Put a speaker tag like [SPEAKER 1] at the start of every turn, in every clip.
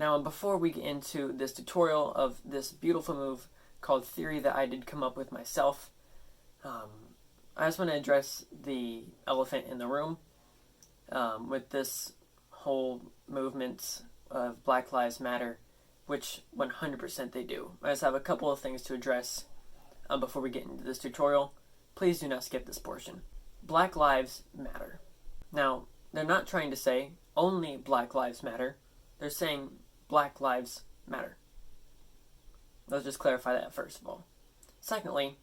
[SPEAKER 1] Now, before we get into this tutorial of this beautiful move called Theory that I did come up with myself, I just want to address the elephant in the room with this whole movement of Black Lives Matter, which 100% they do. I just have a couple of things to address before we get into this tutorial. Please do not skip this portion. Black Lives Matter. Now, they're not trying to say only Black Lives Matter. They're saying Black Lives Matter. Let's just clarify that first of all. Secondly,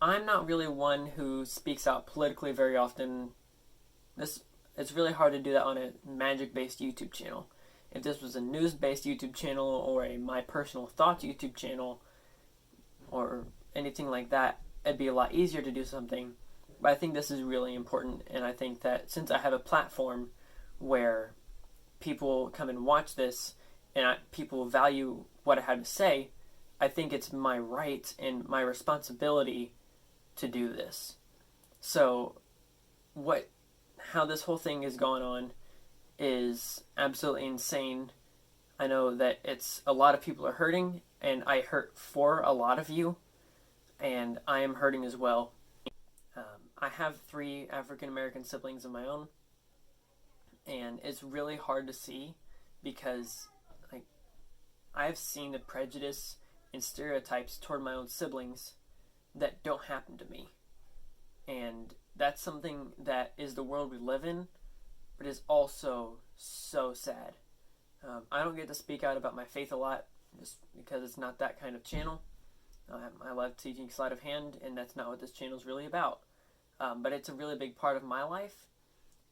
[SPEAKER 1] I'm not really one who speaks out politically very often. It's really hard to do that on a magic-based YouTube channel. If this was a news-based YouTube channel or a My Personal Thoughts YouTube channel or anything like that, it'd be a lot easier to do something. But I think this is really important, and I think that since I have a platform where people come and watch this and people value what I have to say, I think it's my right and my responsibility to do this. So how this whole thing is going on is absolutely insane. I know that a lot of people are hurting, and I hurt for a lot of you, and I am hurting as well. I have 3 African American siblings of my own, and it's really hard to see because I've seen the prejudice and stereotypes toward my own siblings that don't happen to me. And that's something that is the world we live in, but is also so sad. I don't get to speak out about my faith a lot just because it's not that kind of channel. I love teaching sleight of hand, and that's not what this channel is really about. But it's a really big part of my life,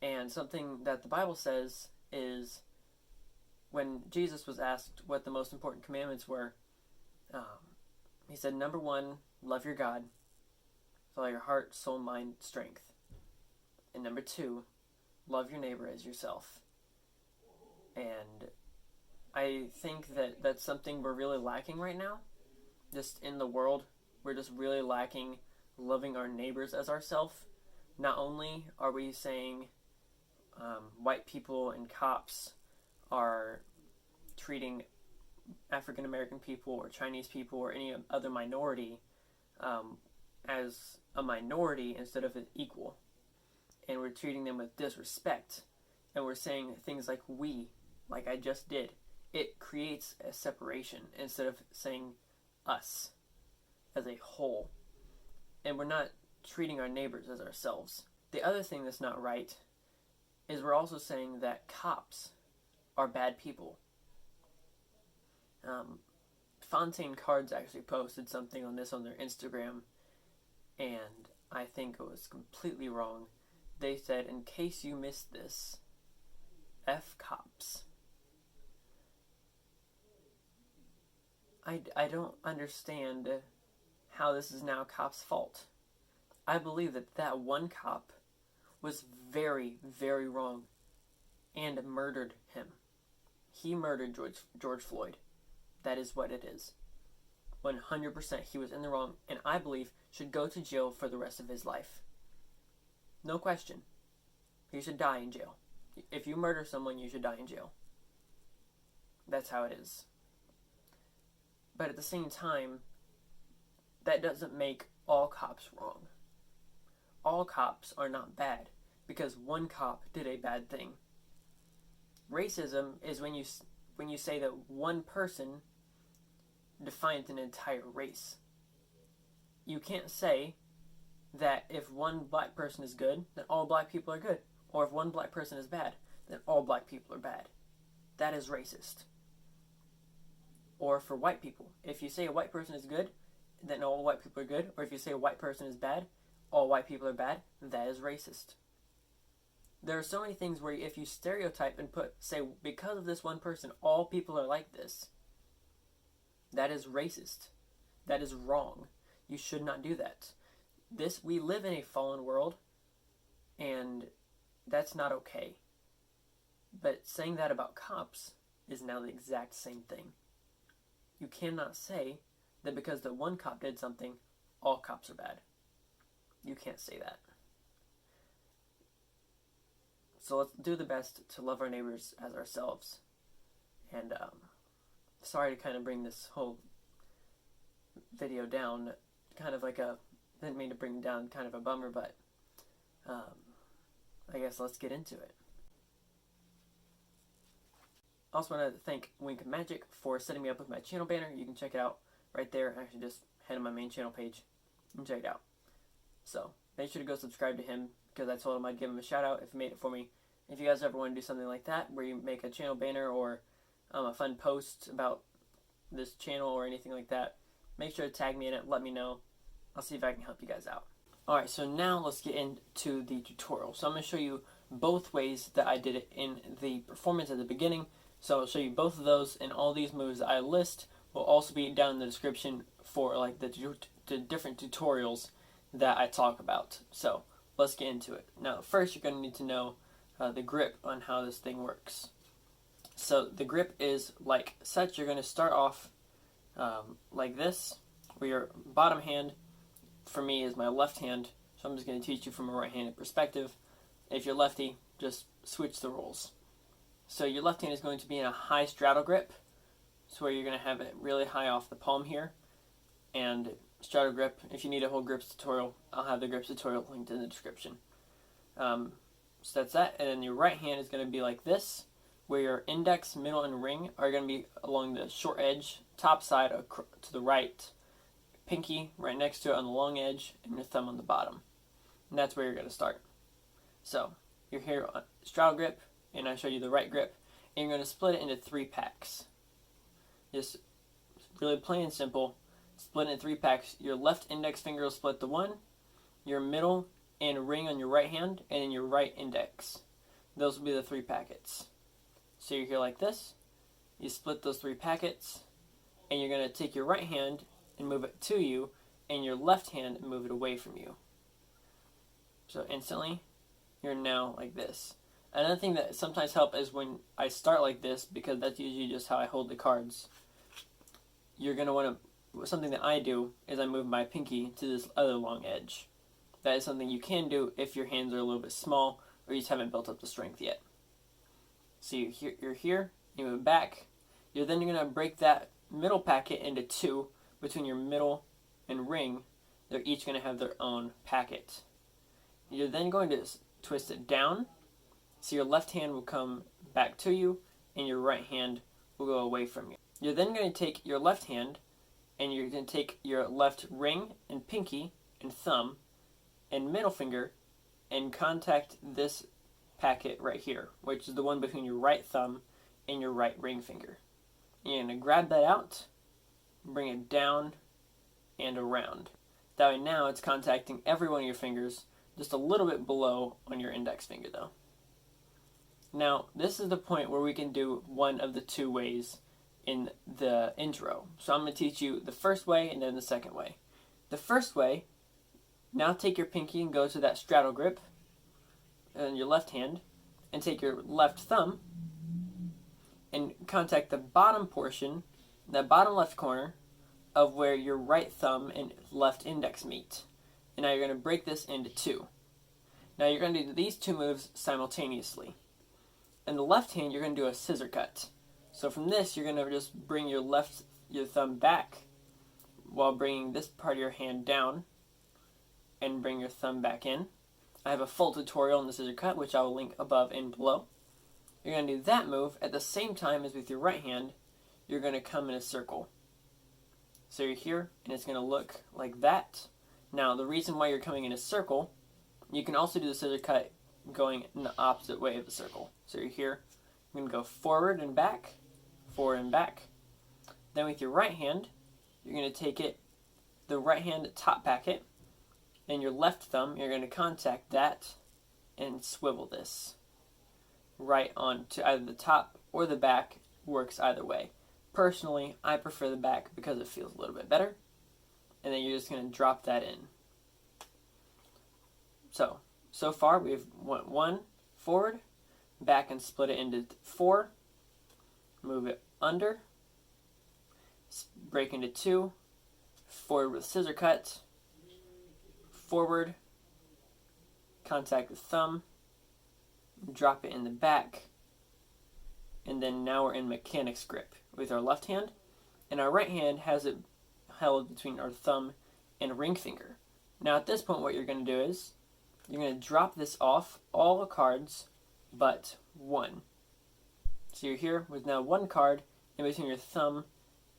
[SPEAKER 1] and something that the Bible says is when Jesus was asked what the most important commandments were, he said, number 1, love your God with all your heart, soul, mind, strength. And number 2, love your neighbor as yourself. And I think that that's something we're really lacking right now. Just in the world, we're just really lacking loving our neighbors as ourselves. Not only are we saying white people and cops are treating African American people or Chinese people or any other minority as a minority instead of an equal, and we're treating them with disrespect, and we're saying things like we, like I just did. It creates a separation instead of saying us as a whole, and we're not treating our neighbors as ourselves. The other thing that's not right is we're also saying that cops are bad people. Fontaine Cards actually posted something on this on their Instagram, and I think it was completely wrong. They said, in case you missed this, F cops. I don't understand how this is now cops' fault. I believe that one cop was very, very wrong and murdered him. He murdered George Floyd. That is what it is. 100% he was in the wrong, and I believe should go to jail for the rest of his life. No question. He should die in jail. If you murder someone, you should die in jail. That's how it is. But at the same time, that doesn't make all cops wrong. All cops are not bad because one cop did a bad thing. Racism is when you say that one person defines an entire race. You can't say that if one black person is good, then all black people are good. Or if one black person is bad, then all black people are bad. That is racist. Or for white people, if you say a white person is good, then all white people are good. Or if you say a white person is bad, all white people are bad, that is racist. There are so many things where if you stereotype and say because of this one person, all people are like this, that is racist. That is wrong. You should not do that. We live in a fallen world, and that's not okay. But saying that about cops is now the exact same thing. You cannot say that because the one cop did something, all cops are bad. You can't say that. So let's do the best to love our neighbors as ourselves. And sorry to kind of bring this whole video down, kind of like didn't mean to bring down kind of a bummer, but I guess let's get into it. I also want to thank Wink of Magic for setting me up with my channel banner. You can check it out right there. Actually, just head to my main channel page and check it out. So make sure to go subscribe to him, because I told him I'd give him a shout out if he made it for me. If you guys ever want to do something like that, where you make a channel banner or a fun post about this channel or anything like that, make sure to tag me in it. Let me know. I'll see if I can help you guys out. Alright, so now let's get into the tutorial. So I'm going to show you both ways that I did it in the performance at the beginning. So I'll show you both of those, and all these moves that I list will also be down in the description for like the different tutorials that I talk about. So let's get into it. Now first you're going to need to know the grip on how this thing works. So the grip is like such. You're going to start off like this, where your bottom hand, for me, is my left hand. So I'm just going to teach you from a right-handed perspective. If you're lefty, just switch the roles. So your left hand is going to be in a high straddle grip, so where you're going to have it really high off the palm here. And straddle grip, if you need a whole grips tutorial, I'll have the grips tutorial linked in the description. So that's that. And then your right hand is going to be like this, where your index, middle, and ring are going to be along the short edge, top side to the right, pinky right next to it on the long edge, and your thumb on the bottom. And that's where you're going to start. So you're here on straddle grip, and I showed you the right grip, and you're going to split it into 3 packs. Just really plain and simple. Split it in 3 packs. Your left index finger will split to 1, your middle and ring on your right hand, and then your right index. Those will be the 3 packets. So you're here like this. You split those 3 packets, and you're going to take your right hand and move it to you, and your left hand and move it away from you. So instantly, you're now like this. Another thing that sometimes helps is when I start like this, because that's usually just how I hold the cards. You're going to want to, something that I do is I move my pinky to this other long edge. That is something you can do if your hands are a little bit small or you just haven't built up the strength yet. So you're here, you move back. You're then going to break that middle packet into 2 between your middle and ring. They're each going to have their own packet. You're then going to twist it down. So your left hand will come back to you, and your right hand will go away from you. You're then going to take your left hand, and you're going to take your left ring and pinky and thumb and middle finger and contact this packet right here, which is the one between your right thumb and your right ring finger. You're going to grab that out, bring it down and around. That way now it's contacting every one of your fingers, just a little bit below on your index finger though. Now, this is the point where we can do one of the 2 ways in the intro. So I'm going to teach you the first way and then the second way. The first way, now take your pinky and go to that straddle grip in your left hand, and take your left thumb and contact the bottom portion, that bottom left corner of where your right thumb and left index meet. And now you're going to break this into 2. Now you're going to do these 2 moves simultaneously. In the left hand, you're going to do a scissor cut. So from this, you're going to just bring your thumb back while bringing this part of your hand down, and bring your thumb back in. I have a full tutorial on the scissor cut, which I will link above and below. You're going to do that move at the same time as with your right hand. You're going to come in a circle. So you're here, and it's going to look like that. Now, the reason why you're coming in a circle, you can also do the scissor cut going in the opposite way of the circle. So you're here, you're going to go forward and back, forward and back. Then with your right hand, you're going to take it, the right hand top packet, and your left thumb, you're going to contact that and swivel this right on to either the top or the back. Works either way. Personally, I prefer the back because it feels a little bit better. And then you're just going to drop that in. So far we've went 1 forward, back and split it into 4, move it under, break into 2, forward with scissor cut, forward, contact the thumb, drop it in the back, and then now we're in mechanic's grip with our left hand, and our right hand has it held between our thumb and ring finger. Now at this point what you're going to do is you're going to drop this off all the cards but one. So you're here with now one card in between your thumb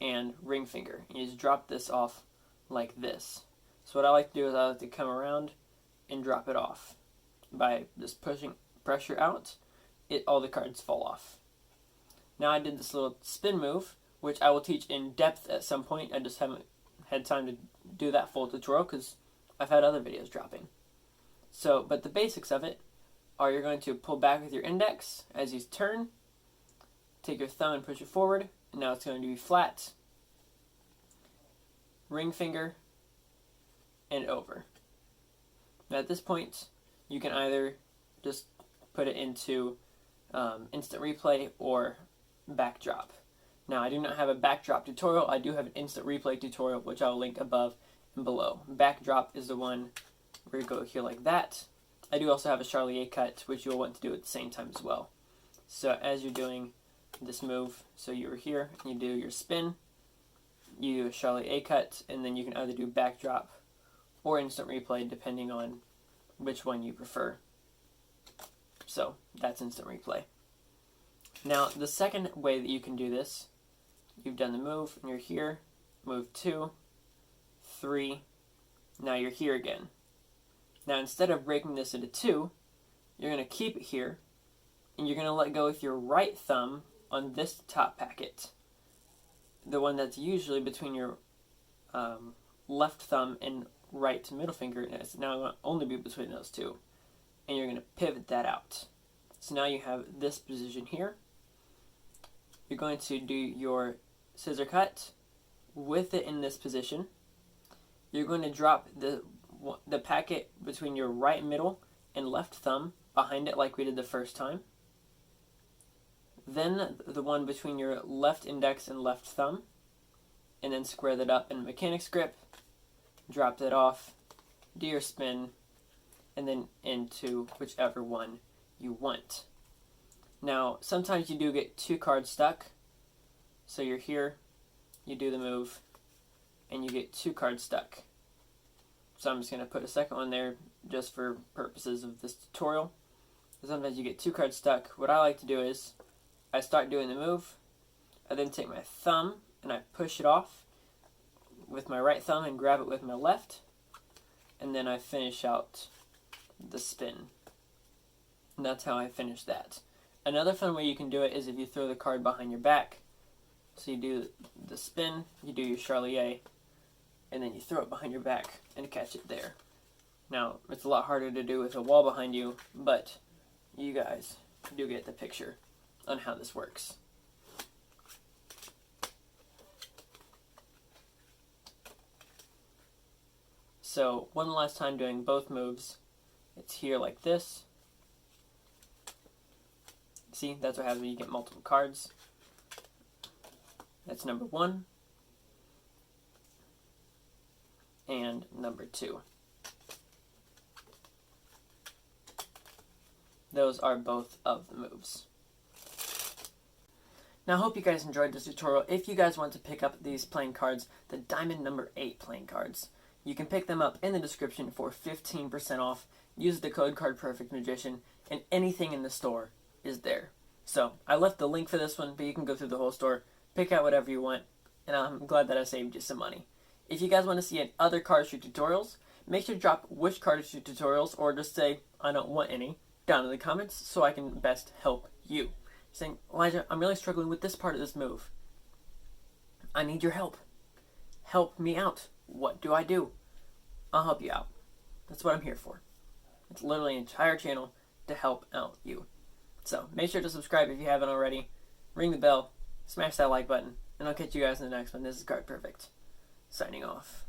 [SPEAKER 1] and ring finger. And you just drop this off like this. So what I like to do is I like to come around and drop it off. By just pushing pressure out, all the cards fall off. Now I did this little spin move, which I will teach in depth at some point. I just haven't had time to do that full tutorial because I've had other videos dropping. So, but the basics of it are you're going to pull back with your index as you turn, take your thumb and push it forward, and now it's going to be flat, ring finger, and over. Now at this point, you can either just put it into instant replay or backdrop. Now I do not have a backdrop tutorial. I do have an instant replay tutorial, which I will link above and below. Backdrop is the one where you go here like that. I do also have a Charlier cut, which you'll want to do at the same time as well. So as you're doing this move, so you're here, and you do your spin, you do a Charlier cut, and then you can either do backdrop or instant replay depending on which one you prefer. So that's instant replay. Now the second way that you can do this, you've done the move and you're here, move 2, 3, now you're here again. Now instead of breaking this into 2, you're going to keep it here and you're going to let go with your right thumb on this top packet, the one that's usually between your left thumb and right middle finger, and it's now going to only be between those two, and you're going to pivot that out. So now you have this position here. You're going to do your scissor cut with it in this position. You're going to drop the packet between your right middle and left thumb behind it like we did the first time. Then the one between your left index and left thumb, and then square that up in mechanic's grip, drop that off, do your spin, and then into whichever one you want. Now, sometimes you do get 2 cards stuck, so you're here, you do the move, and you get 2 cards stuck. So I'm just going to put a second one there just for purposes of this tutorial. Sometimes you get 2 cards stuck. What I like to do is I start doing the move, I then take my thumb and I push it off with my right thumb and grab it with my left, and then I finish out the spin. And that's how I finish that. Another fun way you can do it is if you throw the card behind your back. So you do the spin, you do your Charlier, and then you throw it behind your back and catch it there. Now, it's a lot harder to do with a wall behind you, but you guys do get the picture on how this works. So, one last time doing both moves. It's here like this. See, that's what happens when you get multiple cards. That's number 1. And number 2. Those are both of the moves. Now I hope you guys enjoyed this tutorial. If you guys want to pick up these playing cards, the Diamond number 8 playing cards, you can pick them up in the description for 15% off. Use the code cardperfectmagician, and anything in the store is there. So I left the link for this one, but you can go through the whole store, pick out whatever you want, and I'm glad that I saved you some money. If you guys want to see other cardistry tutorials, make sure to drop which cardistry tutorials, or just say I don't want any, down in the comments so I can best help you. Saying, Elijah, I'm really struggling with this part of this move. I need your help. Help me out. What do I do? I'll help you out. That's what I'm here for. It's literally an entire channel to help out you. So make sure to subscribe if you haven't already. Ring the bell. Smash that like button. And I'll catch you guys in the next one. This is Card Perfect, signing off.